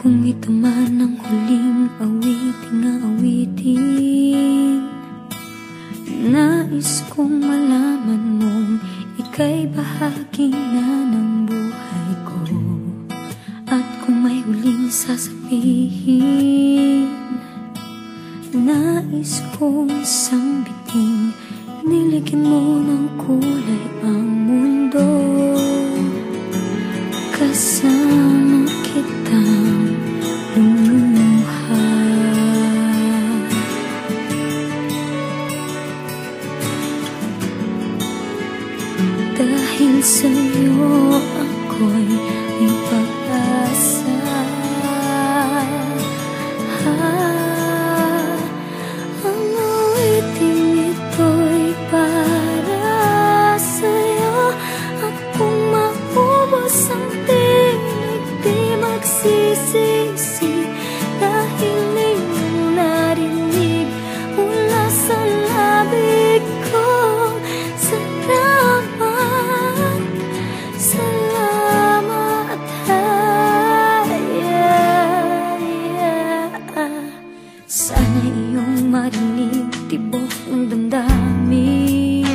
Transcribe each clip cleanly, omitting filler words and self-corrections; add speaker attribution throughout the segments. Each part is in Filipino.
Speaker 1: Kung ito man ang huling awiting, nais kong malaman mong ika'y bahagi na ng buhay ko. At kung may huling sasabihin, nais kong isang biting, niligyan mo ng kulay ang mundo. Kasama kitang lumuha, dahil sa'yo ako'y may pag-asa. Ang awiting ito'y para sa'yo. At kung maubos ang tinig, di magsisisi, dahil iyong narinig mula sa labig ko. Salamat, salamat, sana iyong marinig tibok ng damdamin.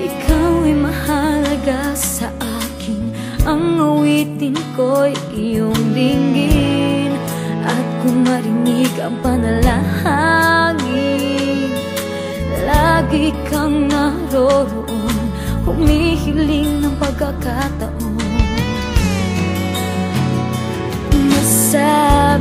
Speaker 1: Ikaw ay mahalaga sa akin, ang awitin ko'y iyong dinggin. At kung marinig ang panalangin, lagi kang naroroon, humihiling ng pagkakataon. Masabi